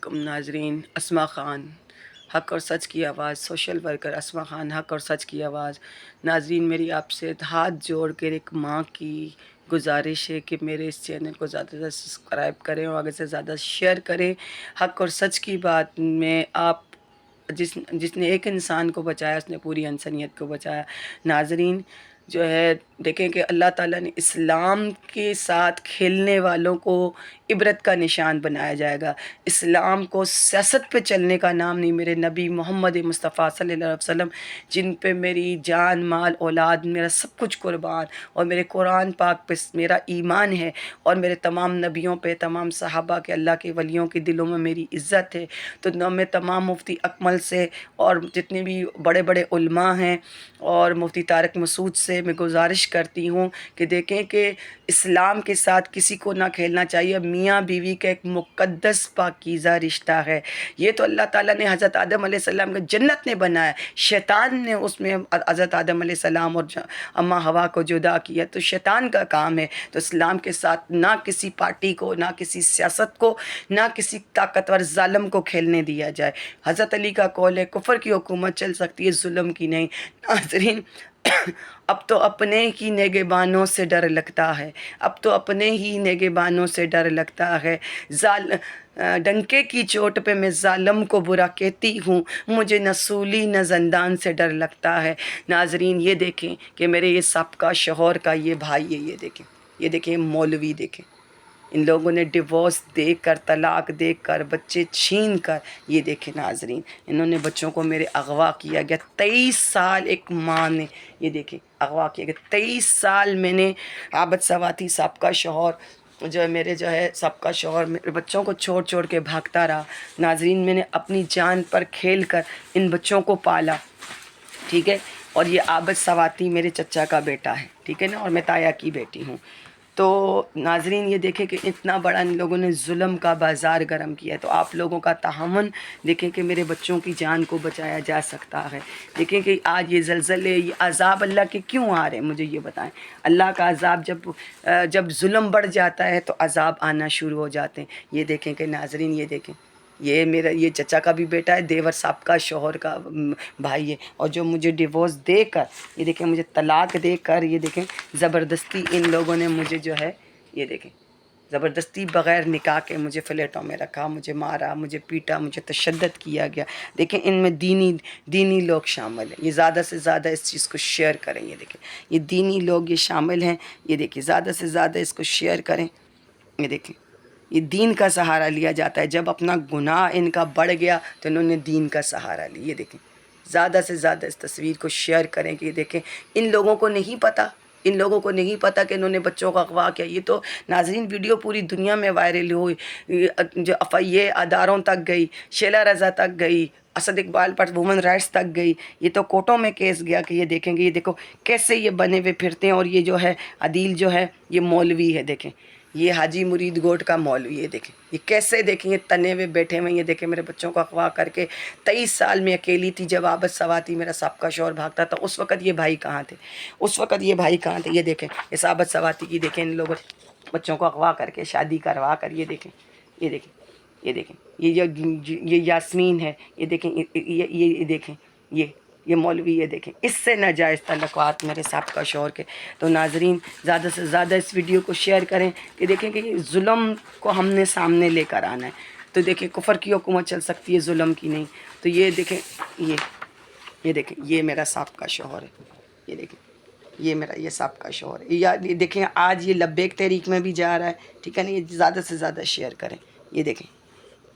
علیکم ناظرین، اسما خان حق اور سچ کی آواز، سوشل ورکر اسما خان حق اور سچ کی آواز۔ ناظرین، میری آپ سے ہاتھ جوڑ کر ایک ماں کی گزارش ہے کہ میرے اس چینل کو زیادہ سے زیادہ سبسکرائب کریں اور آگے سے زیادہ شیئر کریں۔ حق اور سچ کی بات میں آپ جس نے ایک انسان کو بچایا اس نے پوری انسانیت کو بچایا۔ ناظرین جو ہے دیکھیں کہ اللہ تعالیٰ نے اسلام کے ساتھ کھیلنے والوں کو عبرت کا نشان بنایا جائے گا۔ اسلام کو سیاست پہ چلنے کا نام نہیں۔ میرے نبی محمد مصطفیٰ صلی اللہ علیہ وسلم جن پہ میری جان مال اولاد میرا سب کچھ قربان، اور میرے قرآن پاک پہ میرا ایمان ہے، اور میرے تمام نبیوں پہ، تمام صحابہ کے، اللہ کے ولیوں کے دلوں میں میری عزت ہے۔ تو میں تمام مفتی اکمل سے اور جتنے بھی بڑے بڑے علماء ہیں اور مفتی طارق مسعود سے میں گزارش کرتی ہوں کہ دیکھیں کہ اسلام کے ساتھ کسی کو نہ کھیلنا چاہیے۔ میاں بیوی کا ایک مقدس پاکیزہ رشتہ ہے۔ یہ تو اللہ تعالیٰ نے حضرت آدم علیہ السلام کو جنت نے بنایا، شیطان نے اس میں حضرت آدم علیہ السلام اور اماں ہوا کو جدا کیا، تو شیطان کا کام ہے۔ تو اسلام کے ساتھ نہ کسی پارٹی کو، نہ کسی سیاست کو، نہ کسی طاقتور ظالم کو کھیلنے دیا جائے۔ حضرت علی کا قول ہے کفر کی حکومت چل سکتی ہے، ظلم کی نہیں۔ ناظرین، اب تو اپنے ہی نگہبانوں سے ڈر لگتا ہے، اب تو اپنے ہی نگہبانوں سے ڈر لگتا ہے۔ ڈنکے کی چوٹ پہ میں ظالم کو برا کہتی ہوں، مجھے نہ سولی نہ زندان سے ڈر لگتا ہے۔ ناظرین یہ دیکھیں کہ میرے یہ سابقہ شوہر کا یہ بھائی ہے، یہ دیکھیں مولوی دیکھیں، ان لوگوں نے ڈیورس دے کر، طلاق دے کر، بچے چھین کر، یہ دیکھیں ناظرین انہوں نے بچوں کو میرے اغوا کیا گیا۔ 23 سال ایک ماں نے یہ دیکھیں اغوا کیا گیا۔ 23 سال میں نے عابد سواتی سابقہ شوہر جو ہے میرے جو ہے سابقہ شوہر میرے بچوں کو چھوڑ چھوڑ کے بھاگتا رہا۔ ناظرین میں نے اپنی جان پر کھیل کر ان بچوں کو پالا، ٹھیک ہے۔ اور یہ عابد سواتی میرے چچا کا بیٹا ہے، ٹھیک ہے نا، اور میں تایا کی بیٹی ہوں۔ تو ناظرین یہ دیکھیں کہ اتنا بڑا ان لوگوں نے ظلم کا بازار گرم کیا ہے، تو آپ لوگوں کا تعاون دیکھیں کہ میرے بچوں کی جان کو بچایا جا سکتا ہے۔ دیکھیں کہ آج یہ زلزلے، یہ عذاب اللہ کے کیوں آ رہے ہیں، مجھے یہ بتائیں۔ اللہ کا عذاب جب ظلم بڑھ جاتا ہے تو عذاب آنا شروع ہو جاتے ہیں۔ یہ دیکھیں کہ ناظرین یہ دیکھیں، یہ میرا یہ چچا کا بھی بیٹا ہے، دیور صاحب کا شوہر کا بھائی ہے، اور جو مجھے ڈیورس دے کر، یہ دیکھیں مجھے طلاق دے کر، یہ دیکھیں زبردستی ان لوگوں نے مجھے جو ہے یہ دیکھیں زبردستی بغیر نکاح کے مجھے فلیٹوں میں رکھا، مجھے مارا، مجھے پیٹا، مجھے تشدد کیا گیا۔ دیکھیں ان میں دینی لوگ شامل ہیں، یہ زیادہ سے زیادہ اس چیز کو شیئر کریں۔ یہ دیکھیں یہ دینی لوگ یہ شامل ہیں، یہ دیکھیں زیادہ سے زیادہ اس کو شیئر کریں۔ یہ دیکھیں یہ دین کا سہارا لیا جاتا ہے، جب اپنا گناہ ان کا بڑھ گیا تو انہوں نے دین کا سہارا لیا۔ یہ دیکھیں زیادہ سے زیادہ اس تصویر کو شیئر کریں کہ یہ دیکھیں ان لوگوں کو نہیں پتہ، ان لوگوں کو نہیں پتہ کہ انہوں نے بچوں کا اغوا کیا۔ یہ تو ناظرین ویڈیو پوری دنیا میں وائرل ہوئی، جو FIA اداروں تک گئی، شیلا رضا تک گئی، اسد اقبال پر وومن رائٹس تک گئی، یہ تو کورٹوں میں کیس گیا کہ یہ دیکھیں گے، یہ دیکھو کیسے یہ بنے ہوئے پھرتے ہیں۔ اور یہ جو ہے عدیل جو ہے یہ مولوی ہے، دیکھیں یہ حاجی مرید گوٹ کا مولوی ہے، دیکھیں یہ کیسے دیکھیں یہ تنے ہوئے بیٹھے ہوئے، یہ دیکھیں میرے بچوں کا اغوا کر کے۔ 23 سال میں اکیلی تھی جب عابد سواتی میرا سابقہ شوہر بھاگتا تھا، اس وقت یہ بھائی کہاں تھے، اس وقت یہ بھائی کہاں تھے۔ یہ دیکھیں اس عابد سواتی کی دیکھیں ان لوگوں بچوں کو اغوا کر کے شادی کروا کر، یہ دیکھیں یہ دیکھیں یہ دیکھیں یہ یاسمین ہے، یہ دیکھیں یہ دیکھیں یہ مولوی، یہ دیکھیں اس سے ناجائز تعلقات میرے سابقہ شوہر کے۔ تو ناظرین زیادہ سے زیادہ اس ویڈیو کو شیئر کریں کہ دیکھیں کہ یہ ظلم کو ہم نے سامنے لے کر آنا ہے۔ تو دیکھیں کفر کی حکومت چل سکتی ہے، ظلم کی نہیں۔ تو یہ دیکھیں یہ دیکھیں یہ میرا سابقہ شوہر ہے، یہ دیکھیں یہ میرا یہ سابقہ شوہر ہے۔ یہ دیکھیں آج یہ لبیک تحریک میں بھی جا رہا ہے، ٹھیک ہے نا، یہ زیادہ سے زیادہ شیئر کریں۔ یہ دیکھیں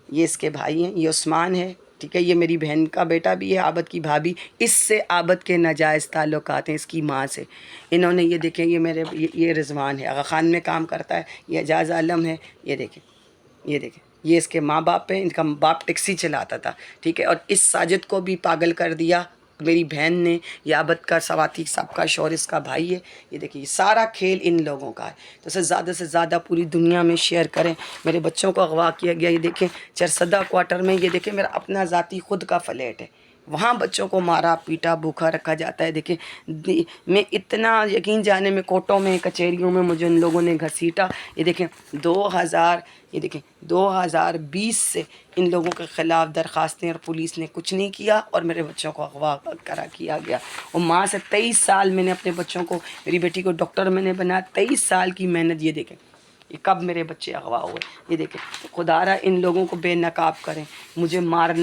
یہ اس کے بھائی ہیں، یہ عثمان ہے، ٹھیک ہے، یہ میری بہن کا بیٹا بھی ہے، عابد کی بھابھی، اس سے عابد کے ناجائز تعلقات ہیں اس کی ماں سے۔ انہوں نے یہ دیکھیں یہ رضوان ہے، آغا خان میں کام کرتا ہے، یہ اعجاز عالم ہے، یہ دیکھیں یہ اس کے ماں باپ ہیں، ان کا باپ ٹیکسی چلاتا تھا، ٹھیک ہے۔ اور اس ساجد کو بھی پاگل کر دیا میری بہن نے، یہ عابد کا سواتی صاحب کا شوہر اس کا بھائی ہے۔ یہ دیکھیں یہ سارا کھیل ان لوگوں کا ہے۔ تو اسے زیادہ سے زیادہ پوری دنیا میں شیئر کریں۔ میرے بچوں کو اغوا کیا گیا، یہ دیکھیں چرسدہ کوارٹر میں، یہ دیکھیں میرا اپنا ذاتی خود کا فلیٹ ہے، وہاں بچوں کو مارا پیٹا بھوکا رکھا جاتا ہے. دیکھیں میں اتنا یقین جانے میں کورٹوں میں کچہریوں میں مجھے ان لوگوں نے گھسیٹا. یہ دیکھیں 2020 سے ان لوگوں کے خلاف درخواستیں اور پولیس نے کچھ نہیں کیا اور میرے بچوں کو اغوا کرا کیا گیا. اور ماں سے 23 سال میں نے اپنے بچوں کو, میری بیٹی کو ڈاکٹر میں نے بنایا, 23 سال کی محنت. یہ دیکھیں یہ کب میرے بچے اغوا ہوئے. یہ دیکھیں خدا را ان لوگوں کو بے نقاب کریں. مجھے مارا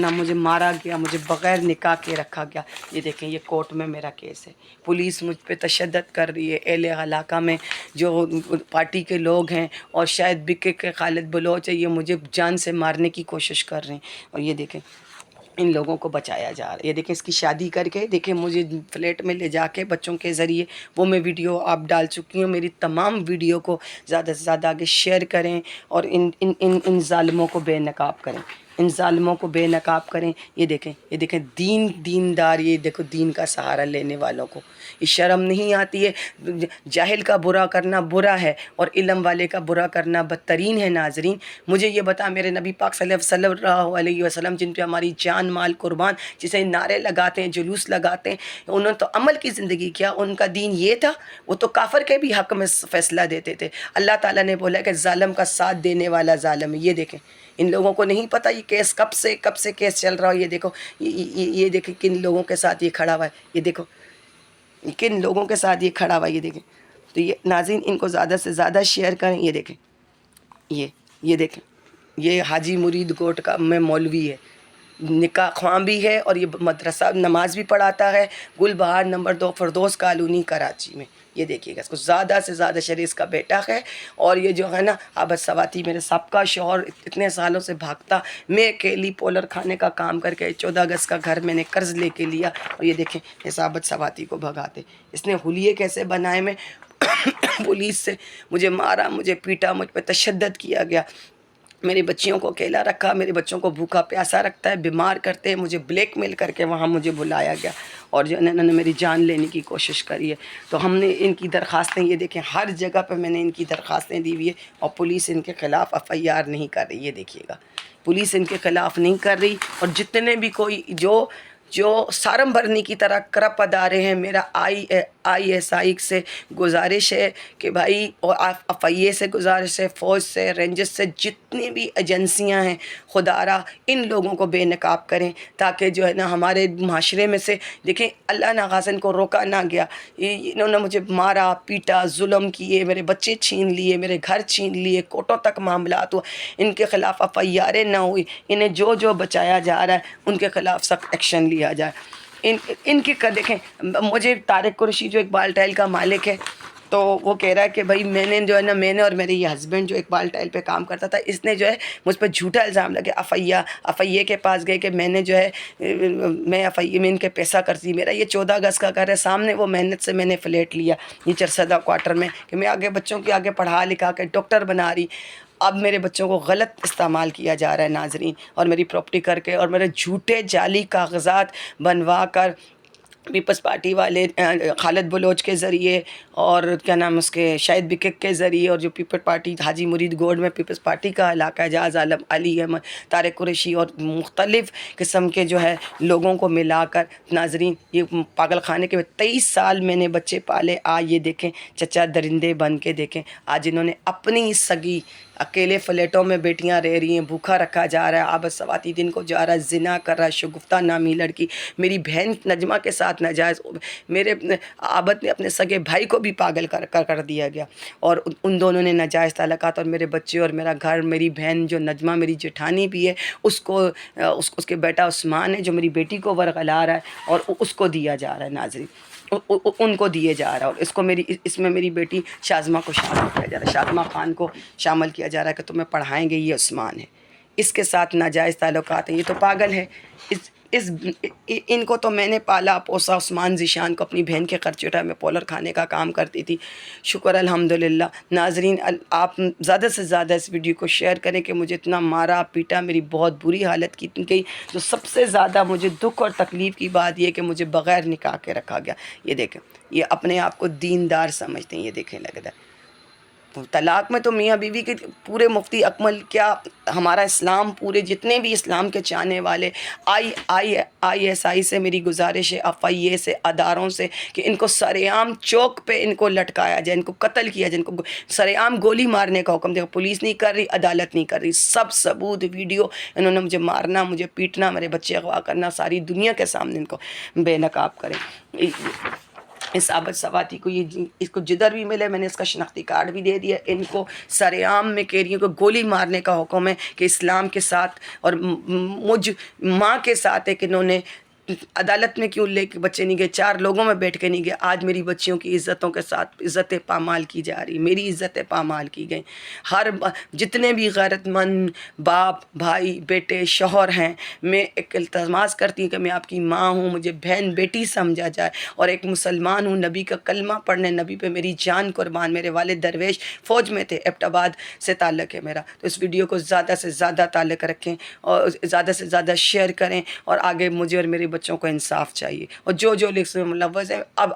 گیا, مجھے بغیر نکاح کے رکھا گیا. یہ دیکھیں یہ کورٹ میں میرا کیس ہے. پولیس مجھ پہ تشدد کر رہی ہے. اہل علاقہ میں جو پارٹی کے لوگ ہیں اور شاید بکے کے خالد بلوچ ہے, یہ مجھے جان سے مارنے کی کوشش کر رہے ہیں. اور یہ دیکھیں ان لوگوں کو بچایا جا رہا ہے. یہ دیکھیں اس کی شادی کر کے, دیکھیں مجھے فلیٹ میں لے جا کے بچوں کے ذریعے وہ میں ویڈیو آپ ڈال چکی ہوں. میری تمام ویڈیو کو زیادہ سے زیادہ آگے شیئر کریں اور ان ظالموں کو بے نقاب کریں, ان ظالموں کو بے نقاب کریں. یہ دیکھیں دیندار, یہ دیکھو دین کا سہارا لینے والوں کو یہ شرم نہیں آتی ہے. جاہل کا برا کرنا برا ہے اور علم والے کا برا کرنا بدترین ہے. ناظرین مجھے یہ بتا, میرے نبی پاک صلی اللہ علیہ وسلم جن پہ ہماری جان مال قربان, جسے نعرے لگاتے ہیں جلوس لگاتے ہیں, انہوں نے تو عمل کی زندگی کیا. ان کا دین یہ تھا, وہ تو کافر کے بھی حق میں فیصلہ دیتے تھے. اللہ تعالیٰ نے بولا کہ ظالم کا ساتھ دینے والا ظالم ہے. یہ دیکھیں ان لوگوں کو نہیں پتہ یہ کیس کب سے کیس چل رہا ہو. یہ دیکھو یہ دیکھیں کن لوگوں کے ساتھ یہ کھڑا ہوا ہے. یہ دیکھو کن لوگوں کے ساتھ یہ کھڑا ہوا ہے. یہ دیکھیں تو یہ ناظرین ان کو زیادہ سے زیادہ شیئر کریں. یہ دیکھیں یہ دیکھیں یہ حاجی مرید کوٹ کا میں مولوی ہے, نکاح خواں بھی ہے اور یہ مدرسہ نماز بھی پڑھاتا ہے. گل بہار نمبر 2 فردوس کالونی کراچی میں. یہ دیکھیے گا اس کو زیادہ سے زیادہ شریف اس کا بیٹا ہے. اور یہ جو ہے نا عابد سواتی میرے سابقہ شوہر اتنے سالوں سے بھاگتا, میں اکیلی پولر کھانے کا کام کر کے 14 گز کا گھر میں نے قرض لے کے لیا. اور یہ دیکھیں اس عابد سواتی کو بھگاتے. اس نے حلیے کیسے بنائے. میں پولیس سے مجھے مارا, مجھے پیٹا, مجھ پہ تشدد کیا گیا. میری بچیوں کو اکیلا رکھا, میرے بچوں کو بھوکا پیاسا رکھتا ہے, بیمار کرتے ہیں. مجھے بلیک میل کر کے وہاں مجھے بلایا گیا اور جو انہوں نے میری جان لینے کی کوشش کری ہے. تو ہم نے ان کی درخواستیں, یہ دیکھیں ہر جگہ پہ میں نے ان کی درخواستیں دی ہوئی ہے اور پولیس ان کے خلاف FIR نہیں کر رہی. یہ دیکھیے گا پولیس ان کے خلاف نہیں کر رہی. اور جتنے بھی کوئی جو سارم بھرنی کی طرح کرپ ادارے ہیں, میرا ISI سے گزارش ہے کہ بھائی, اور FIA سے گزارش ہے, فوج سے, رینجز سے, جتنی بھی ایجنسیاں ہیں خدا را ان لوگوں کو بے نقاب کریں تاکہ جو ہے نا ہمارے معاشرے میں سے دیکھیں اللہ ناغازن کو روکا نہ گیا. انہوں نے مجھے مارا پیٹا, ظلم کیے, میرے بچے چھین لیے, میرے گھر چھین لیے, کوٹوں تک معاملات ہوا. ان کے خلاف FIR نہ ہوئی. انہیں جو بچایا جا رہا ہے ان کے خلاف سخت ایکشن لیا جائے. ان کی دیکھیں مجھے طارق قریشی جو اقبال ٹائل کا مالک ہے, تو وہ کہہ رہا ہے کہ بھائی میں نے اور میرے یہ ہسبینڈ جو اقبال ٹائل پہ کام کرتا تھا, اس نے جو ہے مجھ پہ جھوٹا الزام لگے. FIA کے پاس گئے کہ میں نے جو ہے میں FIA میں ان کے پیسہ قرضی. میرا یہ 14 گز کا گھر ہے, سامنے وہ محنت سے میں نے فلیٹ لیا یہ چرسدہ کوارٹر میں کہ میں آگے بچوں کے آگے پڑھا لکھا کے ڈاکٹر بنا رہی. اب میرے بچوں کو غلط استعمال کیا جا رہا ہے ناظرین, اور میری پراپرٹی کر کے اور میرے جھوٹے جعلی کاغذات بنوا کر پیپلز پارٹی والے خالد بلوچ کے ذریعے اور کیا نام اس کے شاہد بکک کے ذریعے, اور جو پیپلز پارٹی حاجی مرید گوڈ میں پیپلز پارٹی کا علاقہ ہے, جہاز عالم, علی احمد, طارق قریشی اور مختلف قسم کے جو ہے لوگوں کو ملا کر ناظرین یہ پاگل خانے کے 23 سال میں نے بچے پالے. آج یہ دیکھیں چچا درندے بن کے دیکھیں, آج انہوں نے اپنی سگی اکیلے فلیٹوں میں بیٹیاں رہ رہی ہیں, بھوکا رکھا جا رہا ہے. عابد سواتی دن کو جا رہا ہے, زنا کر رہا ہے, شگفتہ نامی لڑکی, میری بہن نجمہ کے ساتھ ناجائز, میرے عابد نے اپنے سگے بھائی کو بھی پاگل کر دیا گیا, اور ان دونوں نے ناجائز تعلقات. اور میرے بچے اور میرا گھر, میری بہن جو نجمہ میری جٹھانی بھی ہے, اس کے بیٹا عثمان ہے جو میری بیٹی کو ورغلا رہا ہے اور اس کو دیا جا رہا ہے ناظرین, ان کو دیے جا رہا ہے. اور اس میں میری بیٹی شازمہ کو شامل کیا جا رہا ہے, شازمہ خان کو شامل کیا جا رہا ہے کہ تمہیں پڑھائیں گے, یہ عثمان ہے, اس کے ساتھ ناجائز تعلقات ہیں. یہ تو پاگل ہے. ان کو تو میں نے پالا پوسا. عثمان ذیشان کو اپنی بہن کے خرچ اٹھا, میں پولر کھانے کا کام کرتی تھی. شکر الحمدللہ. ناظرین آپ زیادہ سے زیادہ اس ویڈیو کو شیئر کریں کہ مجھے اتنا مارا پیٹا, میری بہت بری حالت کی گئی. جو سب سے زیادہ مجھے دکھ اور تکلیف کی بات یہ کہ مجھے بغیر نکاح کے رکھا گیا. یہ دیکھیں یہ اپنے آپ کو دیندار سمجھتے ہیں. یہ دیکھیں لگتا ہے طلاق میں تو میاں بیوی کے پورے مفتی اکمل کیا ہمارا اسلام، پورے جتنے بھی اسلام کے چاہنے والے، آئی ایس آئی سے میری گزارش ہے، FIA سے، اداروں سے، کہ ان کو سر عام چوک پہ ان کو لٹکایا جائے، ان کو قتل کیا جائے، ان کو سر عام گولی مارنے کا حکم دے. پولیس نہیں کر رہی، عدالت نہیں کر رہی، سب ثبوت ویڈیو، انہوں نے مجھے مارنا، مجھے پیٹنا، میرے بچے اغوا کرنا، ساری دنیا کے سامنے ان کو بے نقاب کریں. اس عابد سواتی کو اس کو جدھر بھی ملے، میں نے اس کا شناختی کارڈ بھی دے دیا. ان کو سر عام میں کہہ رہی ہوں کہ گولی مارنے کا حکم ہے، کہ اسلام کے ساتھ اور مجھ ماں کے ساتھ ہے کہ انہوں نے عدالت میں کیوں لے کے بچے نہیں گئے، 4 لوگوں میں بیٹھ کے نہیں گئے. آج میری بچیوں کی عزتوں کے ساتھ عزتیں پامال کی جا رہی، میری عزتیں پامال کی گئیں. جتنے بھی غیرت مند باپ، بھائی، بیٹے، شوہر ہیں، میں ایک التماس کرتی ہوں کہ میں آپ کی ماں ہوں، مجھے بہن بیٹی سمجھا جائے، اور ایک مسلمان ہوں، نبی کا کلمہ پڑھنے، نبی پہ میری جان قربان. میرے والد درویش فوج میں تھے، ایبٹ آباد سے تعلق ہے میرا. تو اس ویڈیو کو زیادہ سے زیادہ تعلق رکھیں اور زیادہ سے زیادہ شیئر کریں، اور آگے مجھے اور میرے بچوں کو انصاف چاہیے. اور جو لکھ ملوث ہے، اب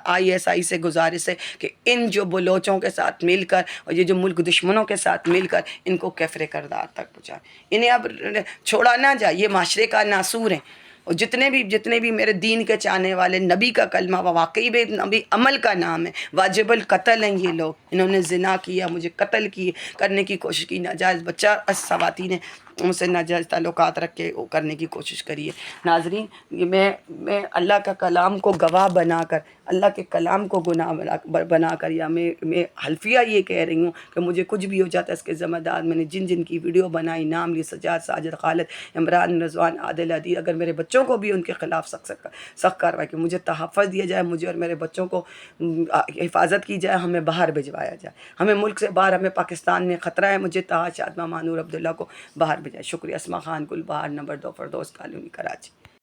ISI سے گزارش ہے کہ ان جو بلوچوں کے ساتھ مل کر اور یہ جو ملک دشمنوں کے ساتھ مل کر ان کو کفر کردار تک پہنچائیں. انہیں اب چھوڑا نہ جائے، یہ معاشرے کا ناصور ہیں. اور جتنے بھی میرے دین کے چاہنے والے، نبی کا کلمہ واقعی بھی نبی عمل کا نام ہے، واجب القتل ہیں یہ لوگ. انہوں نے زنا کیا، مجھے قتل کرنے کی کوشش کی، ناجائز بچہ خواتین نے مجھ سے ناجائز تعلقات رکھ کے کرنے کی کوشش کری ہے. ناظرین، میں اللہ کا کلام کو گواہ بنا کر، اللہ کے کلام کو گناہ بنا کر، یا میں حلفیہ یہ کہہ رہی ہوں کہ مجھے کچھ بھی ہو جاتا ہے اس کے ذمہ دار میں نے جن کی ویڈیو بنائی، نام لی، سجاد، ساجد، خالد، عمران، رضوان، عادل، عدیل، اگر میرے بچوں کو بھی ان کے خلاف سخت کارروائی کی، مجھے تحفظ دیا جائے، مجھے اور میرے بچوں کو حفاظت کی جائے، ہمیں باہر بھجوایا جائے، ہمیں ملک سے باہر، ہمیں پاکستان میں خطرہ ہے، مجھے طاہر شادمہ مانور عبداللہ کو باہر بھیجائے. شکریہ. اسما خان، گل بہار، نمبر 2، فردوس کالونی، کراچی.